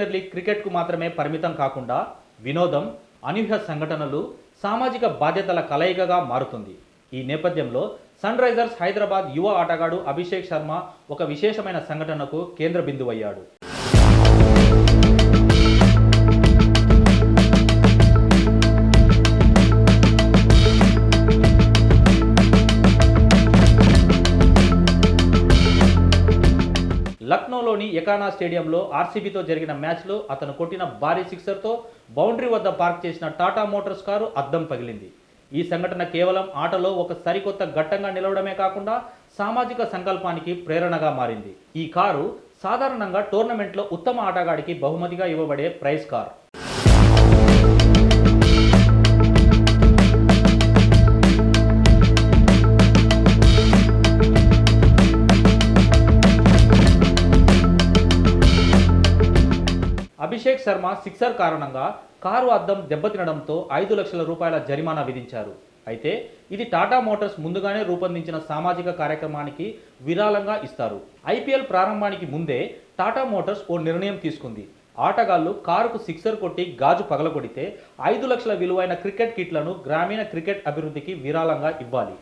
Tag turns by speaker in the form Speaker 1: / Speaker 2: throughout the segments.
Speaker 1: Premier league క్రికెట్కు మాత్రమే పరిమితం కాకుండా వినోదం, అనూహ్య సంఘటనలు, సామాజిక బాధ్యతల కలయికగా మారుతుంది. ఈ నేపథ్యంలో సన్ రైజర్స్ హైదరాబాద్ యువ ఆటగాడు అభిషేక్ శర్మ ఒక విశేషమైన సంఘటనకు కేంద్ర బిందువయ్యాడు. లక్నోలోని ఎకానా స్టేడియంలో ఆర్సీబీతో జరిగిన మ్యాచ్లో అతను కొట్టిన భారీ సిక్సర్తో బౌండరీ వద్ద పార్క్ చేసిన టాటా మోటార్స్ కారు అద్దం పగిలింది. ఈ సంఘటన కేవలం ఆటలో ఒక సరికొత్త ఘట్టంగా నిలవడమే కాకుండా సామాజిక సంకల్పానికి ప్రేరణగా మారింది. ఈ కారు సాధారణంగా టోర్నమెంట్లో ఉత్తమ ఆటగాడికి బహుమతిగా ఇవ్వబడే prize car. Abhishek Sharma sixer కారణంగా కారు అద్దం దెబ్బతినడంతో 5 లక్షల రూపాయల జరిమానా విధించారు. అయితే ఇది టాటా మోటార్స్ ముందుగానే రూపొందించిన సామాజిక కార్యక్రమానికి విరాళంగా ఇస్తారు. ఐపీఎల్ ప్రారంభానికి ముందే టాటా మోటార్స్ ఓ నిర్ణయం తీసుకుంది. ఆటగాళ్లు కారుకు సిక్సర్ కొట్టి గాజు పగలగొడితే 5 లక్షల విలువైన క్రికెట్ కిట్లను గ్రామీణ క్రికెట్ అభివృద్ధికి విరాళంగా ఇవ్వాలి.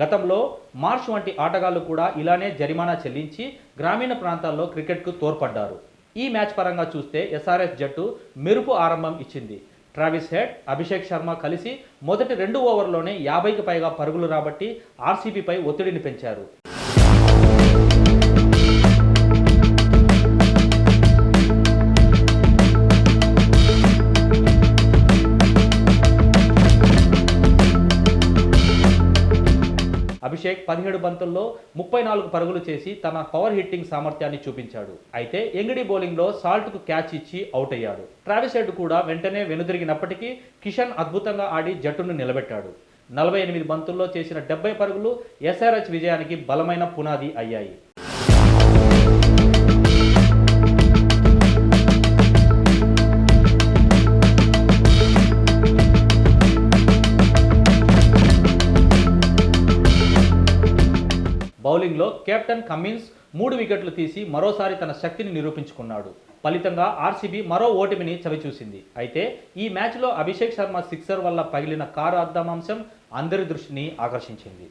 Speaker 1: గతంలో మార్ష్ వంటి ఆటగాళ్లు కూడా ఇలానే జరిమానా చెల్లించి గ్రామీణ ప్రాంతాల్లో క్రికెట్కు తోడ్పడ్డారు. ఈ మ్యాచ్ పరంగా చూస్తే ఎస్ఆర్ఎస్ జట్టు మెరుపు ఆరంభం ఇచ్చింది. ట్రావిస్ హెడ్, అభిషేక్ శర్మ కలిసి మొదటి 2 ఓవర్లోనే 50కి పైగా పరుగులు రాబట్టి ఆర్సీబీపై ఒత్తిడిని పెంచారు. అభిషేక్ 17 బంతుల్లో 34 పరుగులు చేసి తన పవర్ హిట్టింగ్ సామర్థ్యాన్ని చూపించాడు. అయితే ఎంగిడి బౌలింగ్లో సాల్ట్కు క్యాచ్ ఇచ్చి అవుట్ అయ్యాడు. ట్రావిస్ హెడ్ కూడా వెంటనే వెనుదిరిగినప్పటికీ కిషన్ అద్భుతంగా ఆడి జట్టును నిలబెట్టాడు. 48 బంతుల్లో చేసిన 70 పరుగులు ఎస్ఆర్హెచ్ విజయానికి బలమైన పునాది అయ్యాయి. బౌలింగ్లో కెప్టెన్ కమిన్స్ 3 వికెట్లు తీసి మరోసారి తన శక్తిని నిరూపించుకున్నాడు. ఫలితంగా ఆర్సీబీ మరో ఓటమిని చవిచూసింది. అయితే ఈ మ్యాచ్లో అభిషేక్ శర్మ సిక్సర్ వల్ల పగిలిన కారు అద్దం అంశం అందరి దృష్టిని ఆకర్షించింది.